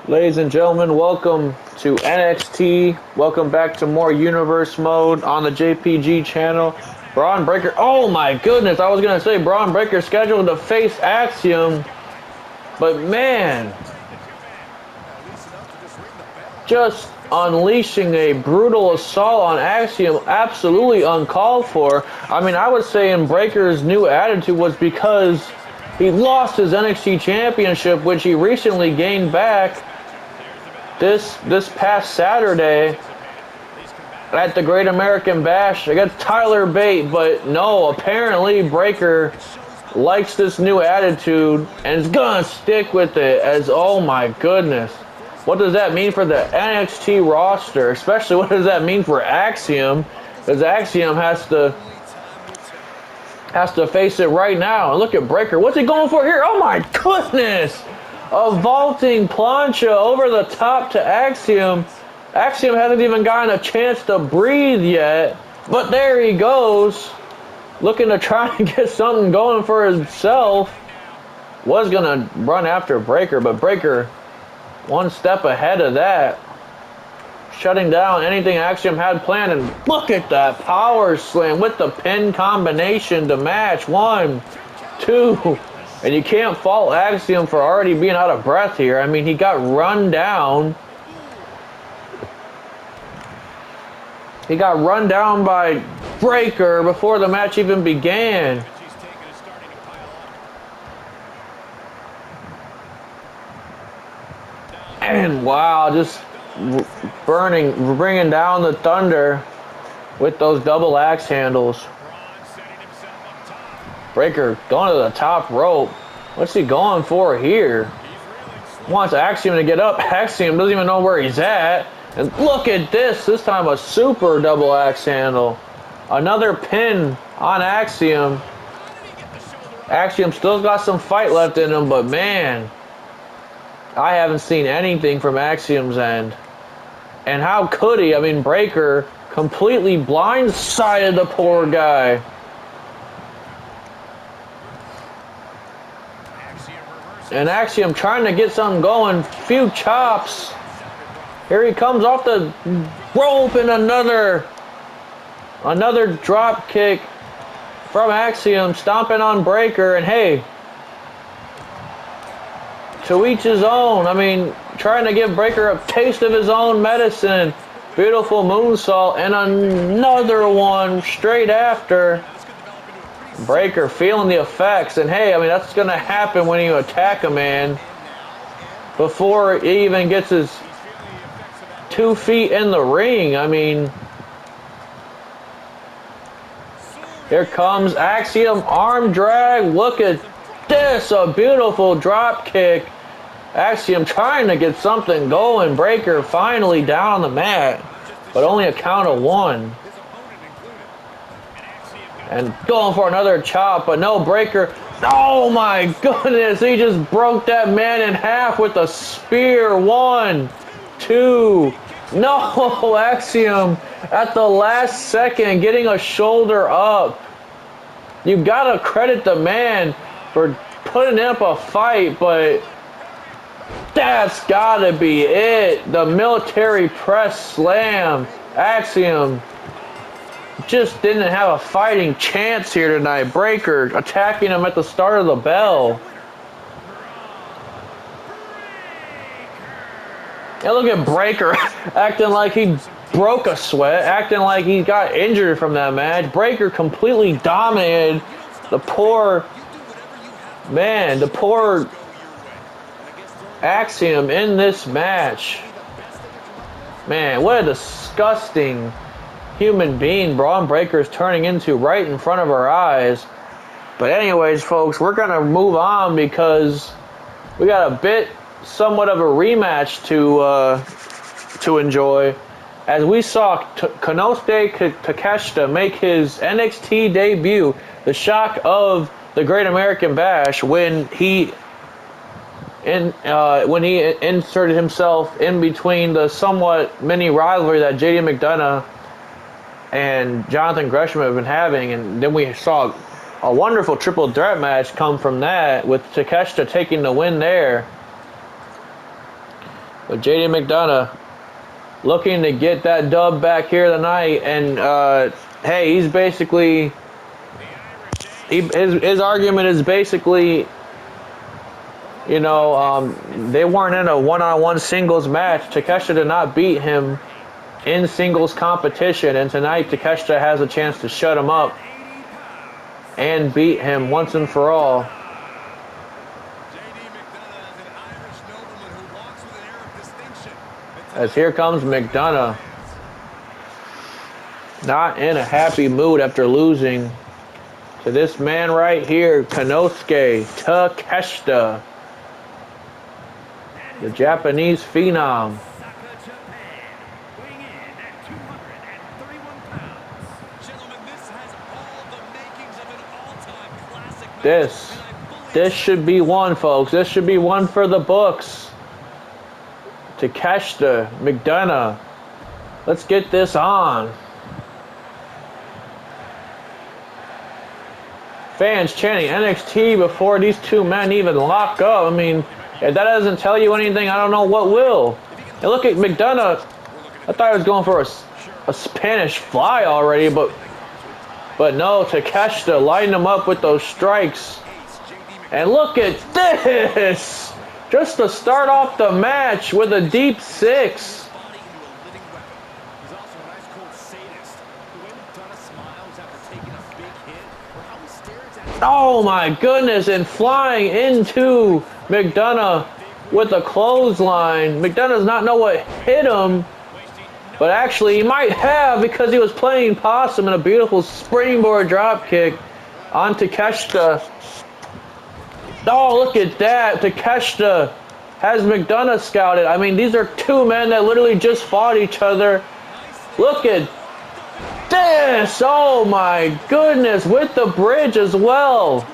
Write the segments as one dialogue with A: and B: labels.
A: Ladies and gentlemen, welcome to NXT. Welcome back to more Universe Mode on the JPG channel. Braun Breaker. Oh my goodness, I was going to say Braun Breaker scheduled to face Axiom. But man, just unleashing a brutal assault on Axiom, absolutely uncalled for. I mean, I was saying Breaker's new attitude was because he lost his NXT championship, which he recently gained back this past Saturday at the Great American Bash against Tyler Bate. But no, apparently Breaker likes this new attitude and is gonna stick with it. As oh my goodness, what does that mean for the NXT roster? Especially what does that mean for Axiom? Because Axiom has to face it right now. And look at Breaker. What's he going for here? Oh my goodness! A vaulting plancha over the top to Axiom. Axiom hasn't even gotten a chance to breathe yet. But there he goes. Looking to try and get something going for himself. Was going to run after Breaker, but Breaker one step ahead of that. Shutting down anything Axiom had planned. And look at that power slam with the pin combination to match. 1, 2. And you can't fault Axiom for already being out of breath here. I mean, he got run down. He got run down by Breaker before the match even began. And wow, just bringing down the thunder with those double axe handles. Breaker going to the top rope. What's he going for here? Wants Axiom to get up. Axiom doesn't even know where he's at. And look at this. This time a super double axe handle. Another pin on Axiom. Axiom still got some fight left in him, but man, I haven't seen anything from Axiom's end. And how could he? I mean, Breaker completely blindsided the poor guy. And Axiom trying to get something going. Few chops. Here he comes off the rope and another drop kick from Axiom, stomping on Breaker. And hey, to each his own. I mean, trying to give Breaker a taste of his own medicine. Beautiful moonsault and another one straight after. Breaker feeling the effects. And hey, I mean, that's going to happen when you attack a man before he even gets his 2 feet in the ring. I mean, here comes Axiom, arm drag. Look at this, a beautiful drop kick. Axiom trying to get something going. Breaker finally down on the mat, but only a count of 1. And going for another chop, but no, Breaker. Oh my goodness, he just broke that man in half with a spear. 1, 2. No, Axiom at the last second getting a shoulder up. You gotta credit the man for putting up a fight, but that's gotta be it. The military press slam. Axiom just didn't have a fighting chance here tonight. Breaker attacking him at the start of the bell. And look at Breaker acting like he broke a sweat, acting like he got injured from that match. Breaker completely dominated the poor Axiom in this match. Man, what a disgusting human being Braun Breaker is turning into right in front of our eyes. But anyways, folks, we're going to move on because we got a somewhat of a rematch to enjoy, as we saw Konosuke Takeshita make his NXT debut, the shock of the Great American Bash, when he inserted himself in between the somewhat mini rivalry that JD McDonough and Jonathan Gresham have been having. And then we saw a wonderful triple threat match come from that, with Takeshita taking the win there. But JD McDonough looking to get that dub back here tonight, and hey, he's basically his argument is basically, you know, they weren't in a one-on-one singles match. Takeshita did not beat him in singles competition, and tonight Takeshita has a chance to shut him up and beat him once and for all. As here comes McDonough. Not in a happy mood after losing to this man right here, Konosuke Takeshita, the Japanese phenom. This should be one, folks. This should be one for the books. Takeshita, McDonough. Let's get this on. Fans chanting NXT before these two men even lock up. I mean, if that doesn't tell you anything, I don't know what will. And look at McDonough. I thought he was going for a Spanish fly already, but no, Takeshita lighting him up with those strikes. And look at this! Just to start off the match with a deep six. Oh my goodness, and flying into McDonough with a clothesline. McDonough does not know what hit him, but actually he might have, because he was playing possum in a beautiful springboard drop kick on Takeshita. Oh, look at that. Takeshita has McDonough scouted. I mean, these are two men that literally just fought each other. Look at this. Oh my goodness, with the bridge as well.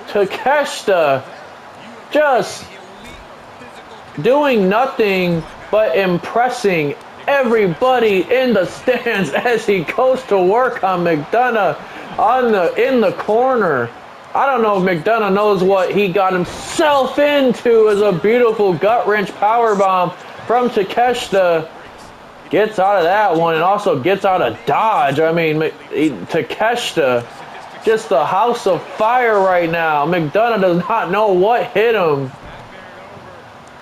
A: Takeshita just doing nothing but impressing everybody in the stands as he goes to work on McDonough in the corner. I don't know if McDonough knows what he got himself into, as a beautiful gut wrench powerbomb from Takeshita. Gets out of that one and also gets out of dodge. I mean, Takeshita, just the house of fire right now. McDonough does not know what hit him.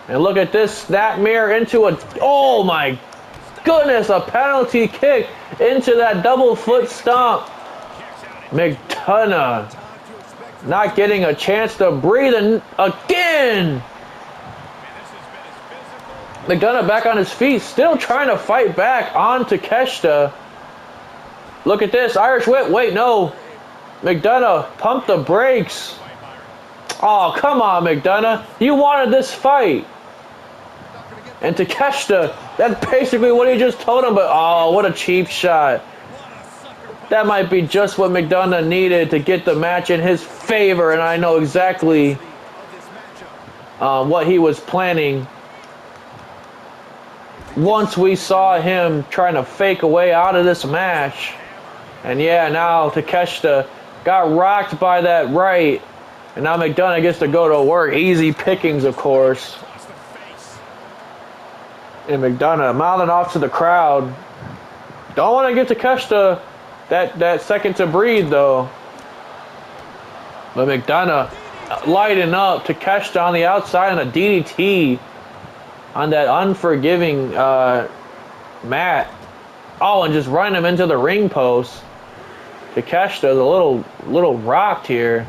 A: And look at this snap mirror into oh my goodness, a penalty kick into that double foot stomp. McDonough not getting a chance to breathe again. McDonough back on his feet, still trying to fight back on Takeshita. Look at this, Irish whip. Wait, no. McDonough pumped the brakes. Oh, come on, McDonough. You wanted this fight. And Takeshita, that's basically what he just told him, but oh, what a cheap shot. That might be just what McDonough needed to get the match in his favor, and I know exactly what he was planning. Once we saw him trying to fake a way out of this match. And yeah, now Takeshita got rocked by that right, and now McDonough gets to go to work. Easy pickings, of course. And McDonough mouthing off to the crowd. Don't want to give Takeshita that second to breathe, though. But McDonough lighting up Takeshita on the outside on a DDT on that unforgiving mat. Oh, and just running him into the ring post. Takeshita's a little rocked here.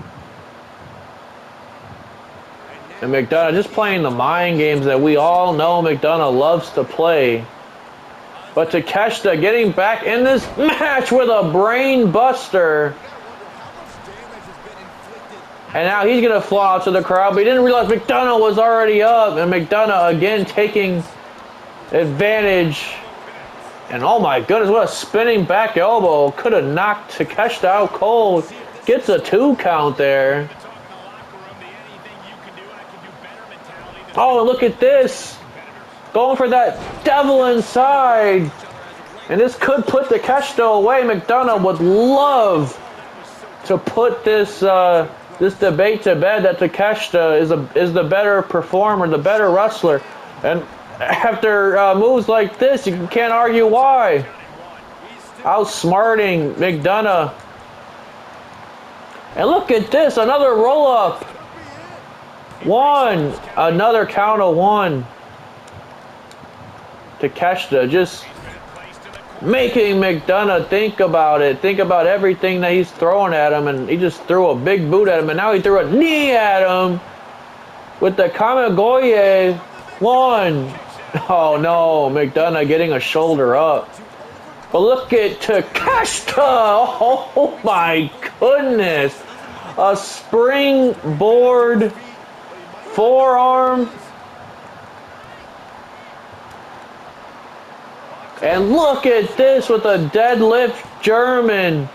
A: And McDonough just playing the mind games that we all know McDonough loves to play. But Takeshita getting back in this match with a brain buster. And now he's going to fly out to the crowd, but he didn't realize McDonough was already up. And McDonough again taking advantage. And oh my goodness, what a spinning back elbow. Could have knocked Takeshita out cold. Gets a 2 count there. Oh, and look at this. Going for that devil inside. And this could put Takeshita away. McDonough would love to put this this debate to bed that Takeshita is the better performer, the better wrestler. And after moves like this, you can't argue why. Outsmarting McDonough. And look at this, another roll-up. One, another count of one. Takeshita just making McDonough think about it. Think about everything that he's throwing at him. And he just threw a big boot at him. And now he threw a knee at him with the Kamigoye. One. Oh no, McDonough getting a shoulder up. But look at Takeshita. Oh my goodness. A springboard forearm. And look at this with a deadlift German.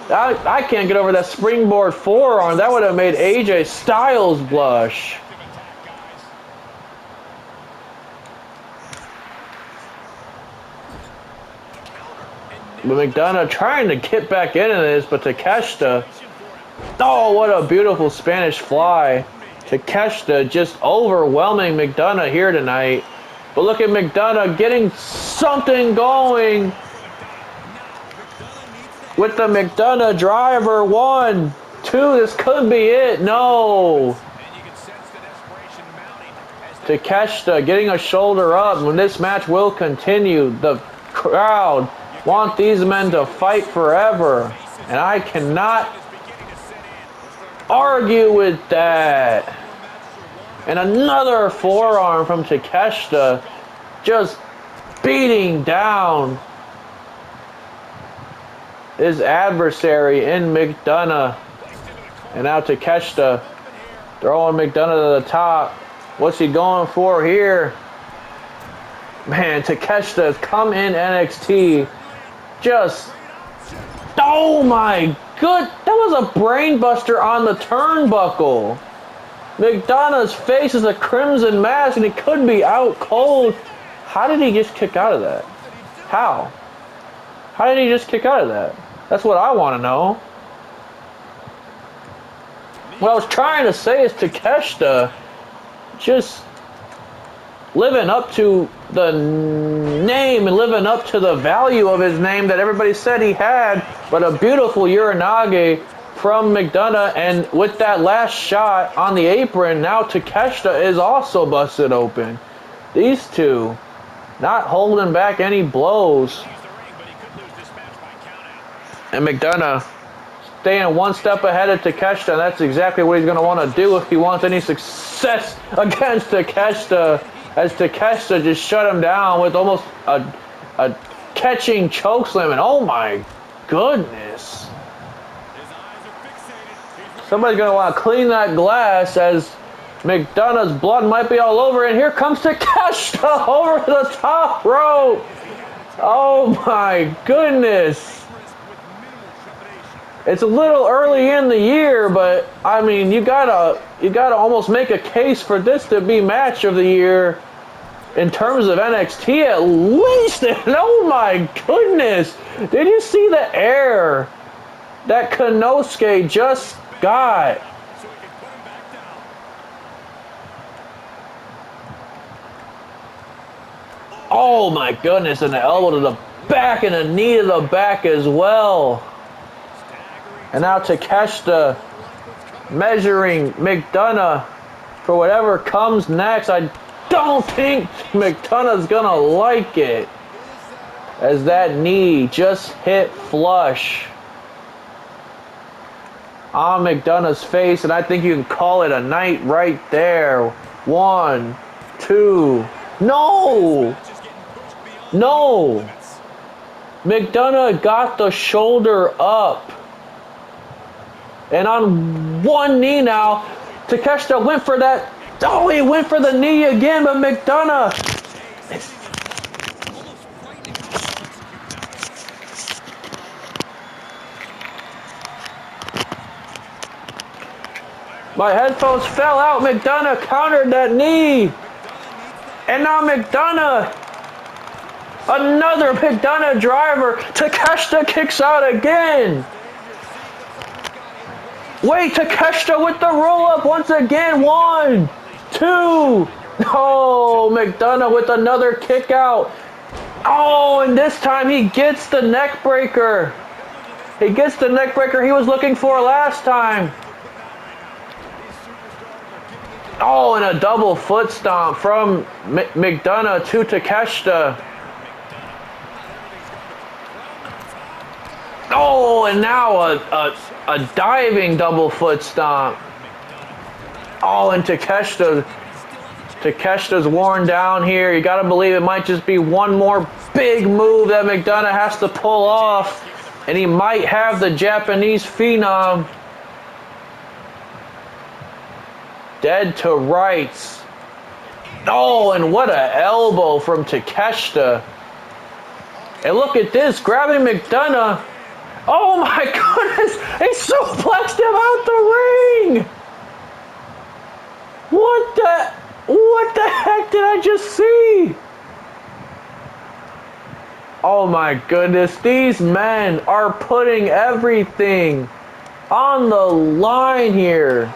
A: I can't get over that springboard forearm. That would have made AJ Styles blush. But McDonough trying to get back into this, but Takeshita. Oh, what a beautiful Spanish fly. Takeshita just overwhelming McDonough here tonight. But look at McDonough getting something going with the McDonough driver. 1, 2, this could be it. No. Takeshita getting a shoulder up. When this match will continue, the crowd want these men to fight forever. And I cannot argue with that. And another forearm from Takeshita, just beating down his adversary in McDonough. And now Takeshita throwing McDonough to the top. What's he going for here? Man, Takeshita has come in NXT. Just, oh my good, that was a brain buster on the turnbuckle. McDonough's face is a crimson mask and he could be out cold. How did he just kick out of that? How? How did he just kick out of that? That's what I want to know. What I was trying to say is Takeshita just living up to the name and living up to the value of his name that everybody said he had, but a beautiful Uranage from McDonough, and with that last shot on the apron, now Takeshita is also busted open. These two not holding back any blows. And McDonough staying one step ahead of Takeshita, and that's exactly what he's going to want to do if he wants any success against Takeshita, as Takeshita just shut him down with almost a catching chokeslam, and oh my goodness. Somebody's going to want to clean that glass as McDonough's blood might be all over. And here comes Takeshita over the top rope. Oh my goodness. It's a little early in the year, but I mean, you gotta almost make a case for this to be match of the year in terms of NXT at least. And oh my goodness. Did you see the air that Konosuke just got? Oh my goodness, and the elbow to the back and a knee to the back as well. And now Takeshita measuring McDonough for whatever comes next. I don't think McDonough's gonna like it, as that knee just hit flush on McDonough's face, and I think you can call it a night right there. 1, 2, no! No! McDonough got the shoulder up. And on one knee now, Takeshita went for that. Oh, he went for the knee again, but McDonough. My headphones fell out. McDonough countered that knee. And now McDonough. Another McDonough driver. Takeshita kicks out again. Wait, Takeshita with the roll-up once again. 1, 2. Oh, McDonough with another kick out. Oh, and this time he gets the neck breaker. He gets the neck breaker he was looking for last time. Oh, and a double foot stomp from McDonough to Takeshita. Oh, and now a diving double foot stomp. Oh, and Takeshita's worn down here. You got to believe it might just be one more big move that McDonough has to pull off. And he might have the Japanese Phenom dead to rights. Oh, and what a elbow from Takeshita. And look at this, grabbing McDonough. Oh my goodness, he suplexed him out the ring. What the heck did I just see? Oh my goodness, these men are putting everything on the line here.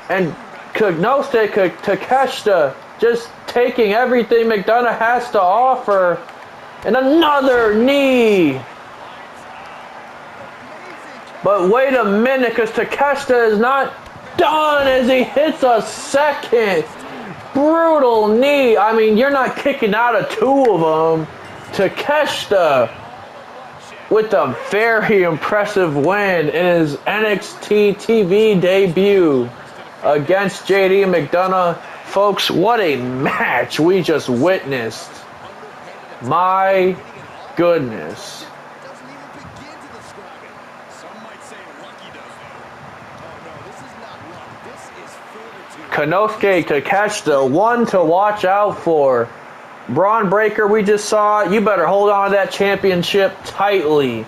A: And Takeshita just taking everything McDonough has to offer. And another knee. But wait a minute, because Takeshita is not done as he hits a second brutal knee. I mean, you're not kicking out of two of them. Takeshita with a very impressive win in his NXT TV debut against JD McDonough. Folks, what a match we just witnessed. My goodness. Konosuke Takeshita, one to watch out for. Braun Breaker, we just saw, you better hold on to that championship tightly.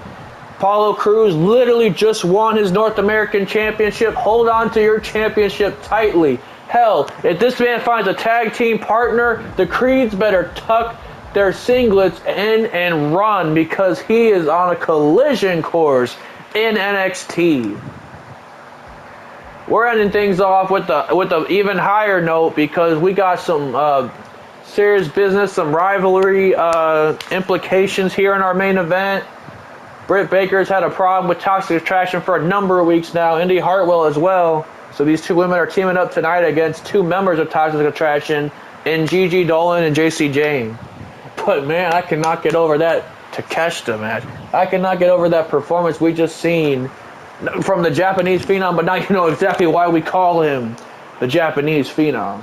A: Apollo Crews literally just won his North American Championship. Hold on to your championship tightly. Hell, if this man finds a tag team partner, the Creeds better tuck their singlets in and run, because he is on a collision course in NXT. We're ending things off with a even higher note, because we got some serious business, some rivalry implications here in our main event. Britt Baker's had a problem with Toxic Attraction for a number of weeks now. Indi Hartwell as well. So these two women are teaming up tonight against two members of Toxic Attraction in Gigi Dolan and JC Jane. But man, I cannot get over that Takeshita match. I cannot get over that performance we just seen from the Japanese Phenom, but now you know exactly why we call him the Japanese Phenom.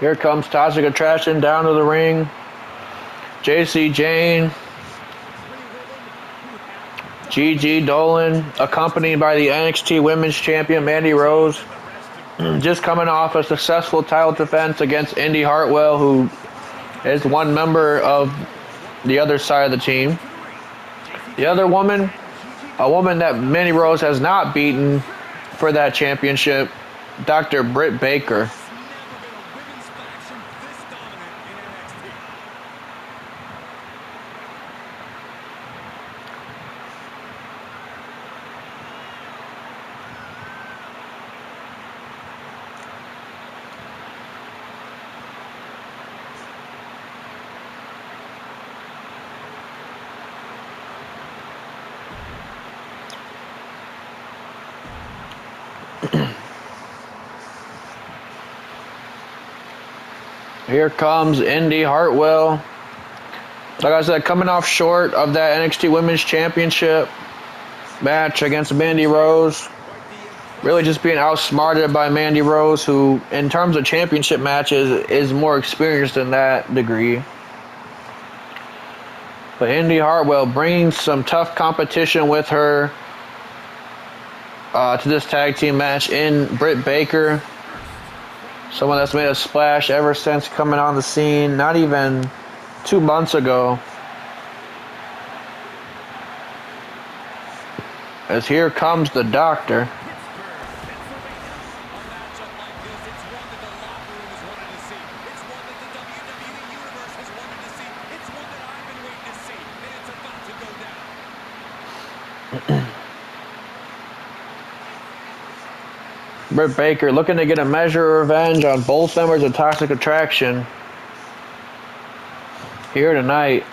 A: Here comes Toxic Attraction down to the ring. JC Jane, Gigi Dolan, accompanied by the NXT Women's Champion Mandy Rose, just coming off a successful title defense against Indi Hartwell, who is one member of the other side of the team. The other woman, a woman that Mandy Rose has not beaten for that championship, Dr. Britt Baker. Here comes Indi Hartwell. Like I said, coming off short of that NXT Women's Championship match against Mandy Rose. Really just being outsmarted by Mandy Rose, who, in terms of championship matches, is more experienced in that degree. But Indi Hartwell bringing some tough competition with her to this tag team match in Britt Baker. Someone that's made a splash ever since coming on the scene, not even 2 months ago. As here comes the doctor. Britt Baker looking to get a measure of revenge on both members of Toxic Attraction here tonight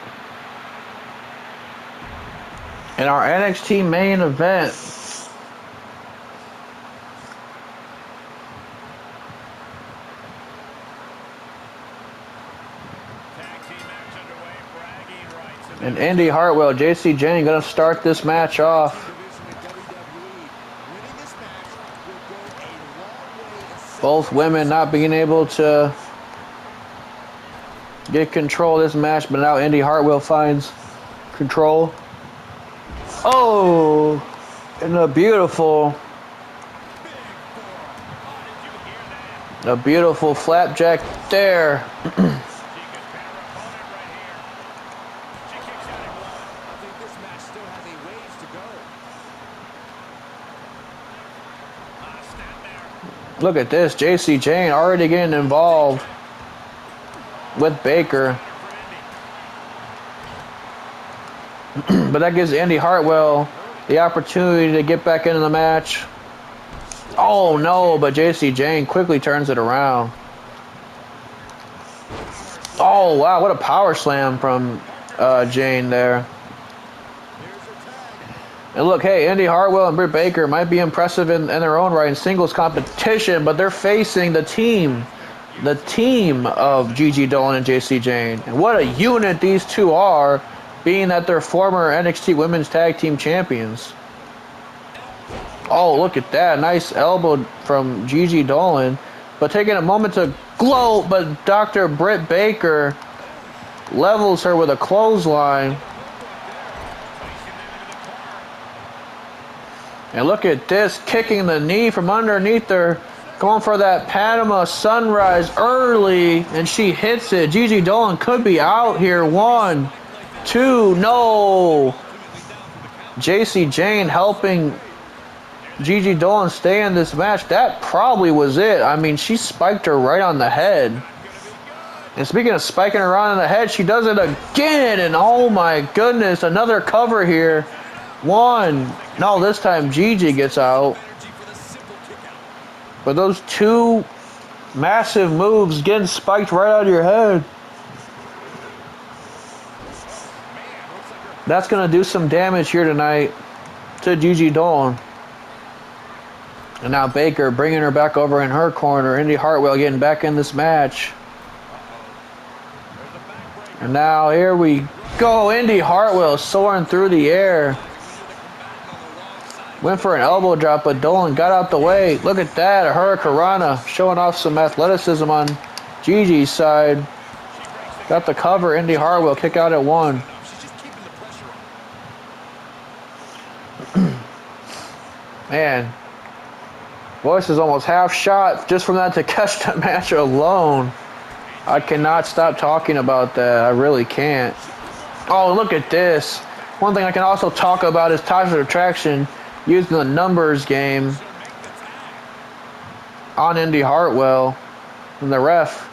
A: in our NXT main event. And Indi, Hartwell, JC Jane gonna start this match off. Both women not being able to get control of this match, but now Indi Hartwell finds control. Oh, and a beautiful flapjack there. Look at this, JC Jane already getting involved with Baker. But that gives Indi Hartwell the opportunity to get back into the match. Oh no, but JC Jane quickly turns it around. Oh wow, what a power slam from Jane there. And look, hey, Indi Hartwell and Britt Baker might be impressive in their own right in singles competition, but they're facing the team of Gigi Dolan and JC Jane. And what a unit these two are, being that they're former NXT Women's Tag Team Champions. Oh, look at that. Nice elbow from Gigi Dolan. But taking a moment to gloat, but Dr. Britt Baker levels her with a clothesline. And look at this, kicking the knee from underneath her, going for that Panama Sunrise early, and she hits it. Gigi Dolan could be out here. 1, 2, no. JC Jane helping Gigi Dolan stay in this match. That probably was it. I mean, she spiked her right on the head. And speaking of spiking her on the head, she does it again, and oh my goodness, another cover here. 1. No, this time Gigi gets out. But those two massive moves getting spiked right out of your head. That's going to do some damage here tonight to Gigi Dolan. And now Baker bringing her back over in her corner. Indi Hartwell getting back in this match. And now here we go. Indi Hartwell soaring through the air. Went for an elbow drop, but Dolan got out the way. Look at that, a Hurricanrana, showing off some athleticism on Gigi's side. Got the cover, Indi Hartwell kick out at 1. Man, voice is almost half shot just from that Takeshita match alone. I cannot stop talking about that. I really can't. Oh, look at this. One thing I can also talk about is Toxic Attraction using the numbers game on Indi Hartwell, and the ref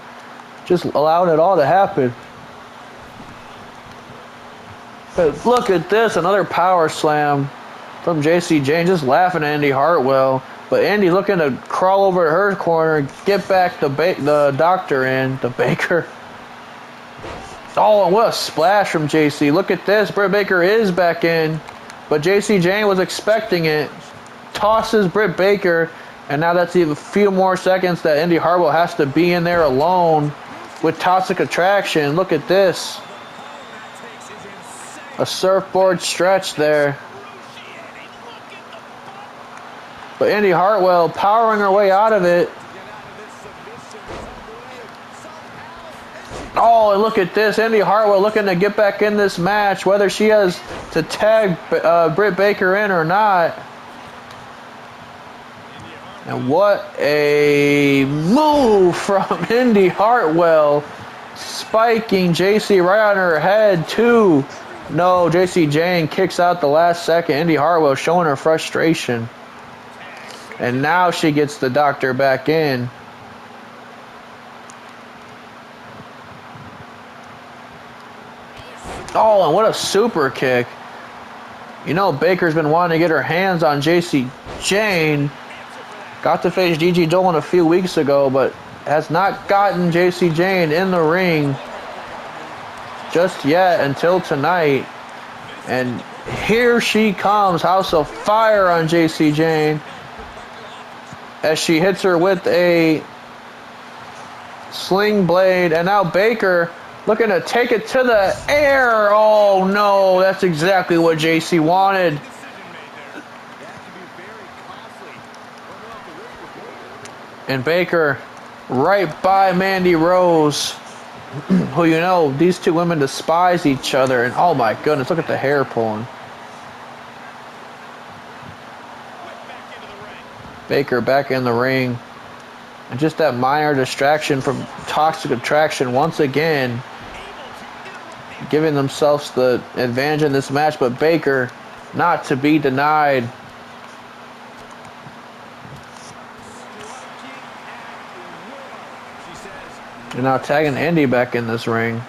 A: just allowed it all to happen. But look at this, another power slam from JC Jane, just laughing at Indi Hartwell. But Indi looking to crawl over to her corner, get back the doctor in, the Baker. Oh, and what a splash from JC. Look at this, Britt Baker is back in. But JC Jane was expecting it. Tosses Britt Baker. And now that's even a few more seconds that Indi Hartwell has to be in there alone with Toxic Attraction. Look at this. A surfboard stretch there. But Indi Hartwell powering her way out of it. Oh, and look at this. Indi Hartwell looking to get back in this match, whether she has to tag Britt Baker in or not. And what a move from Indi Hartwell. Spiking JC right on her head, too. No, JC Jane kicks out the last second. Indi Hartwell showing her frustration. And now she gets the doctor back in. Oh, and what a super kick. You know, Baker's been wanting to get her hands on JC Jane. Got to face Gigi Dolan a few weeks ago, but has not gotten JC Jane in the ring just yet until tonight. And here she comes, House of Fire on JC Jane, as she hits her with a sling blade. And now Baker looking to take it to the air. Oh no, that's exactly what JC wanted. And Baker right by Mandy Rose, who, you know, these two women despise each other. And oh my goodness, look at the hair pulling. Baker back in the ring. And just that minor distraction from Toxic Attraction once again, giving themselves the advantage in this match. But Baker not to be denied. And now tagging Indi back in this ring.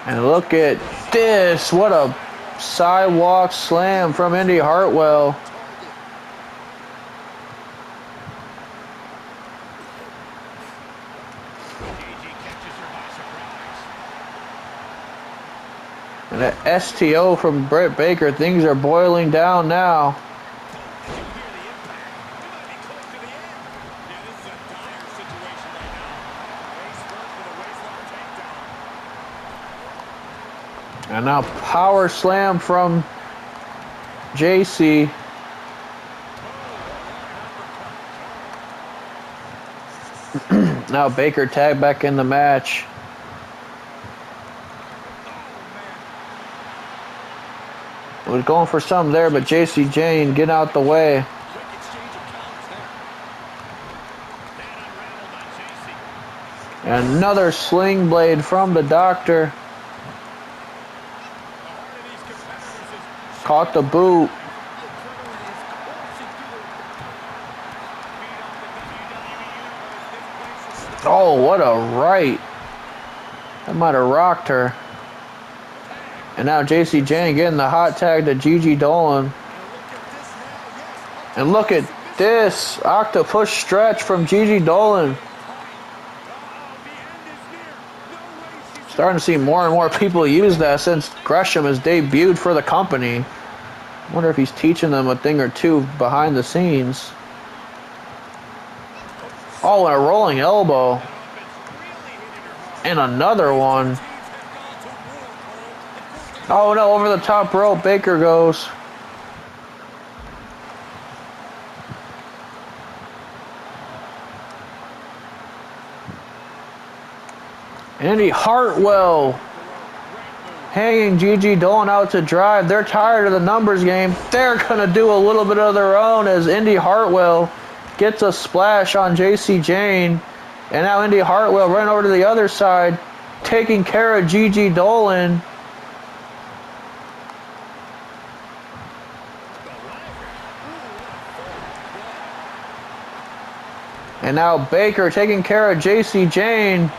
A: And look at this. What a sidewalk slam from Indi Hartwell. And an STO from Britt Baker. Things are boiling down now. And now power slam from JC. Now Baker tagged back in the match. Was going for something there, but JC Jane getting out the way. And another sling blade from the doctor. Caught the boot. Oh, what a right. That might have rocked her. And now JC Jane getting the hot tag to Gigi Dolan. And look at this octopus stretch from Gigi Dolan. Starting to see more and more people use that since Gresham has debuted for the company. I wonder if he's teaching them a thing or two behind the scenes. Oh, and a rolling elbow. And another one. Oh no, over the top rope, Baker goes. Indi Hartwell hanging Gigi Dolan out to dry. They're tired of the numbers game. They're going to do a little bit of their own as Indi Hartwell gets a splash on JC Jane. And now Indi Hartwell running over to the other side, taking care of Gigi Dolan. And now Baker taking care of JC Jane.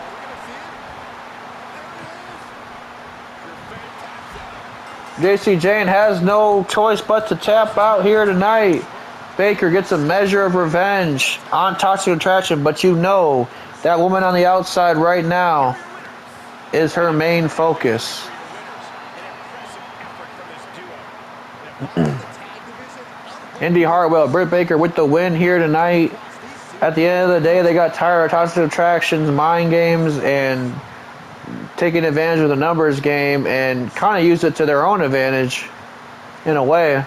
A: JC Jane has no choice but to tap out here tonight. Baker gets a measure of revenge on Toxic Attraction, but you know that woman on the outside right now is her main focus. Indi Hartwell, Britt Baker with the win here tonight. At the end of the day, they got tired of Toxic Attraction's mind games and taking advantage of the numbers game and kind of used it to their own advantage in a way.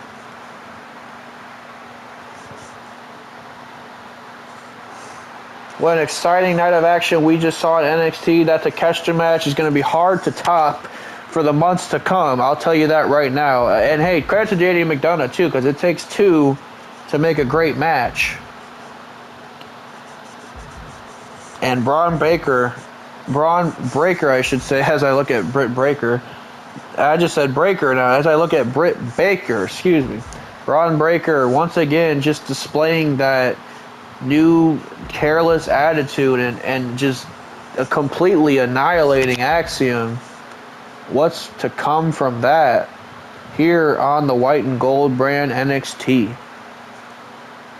A: What an exciting night of action we just saw at NXT. That Takeshita match is going to be hard to top for the months to come. I'll tell you that right now. And hey, credit to JD McDonough too, because it takes two to make a great match. And Braun Breaker, I should say, as I look at Britt Breaker. I just said Breaker now. As I look at Britt Baker, excuse me. Braun Breaker, once again, just displaying that new careless attitude and just completely annihilating Axiom. What's to come from that here on the White and Gold brand NXT?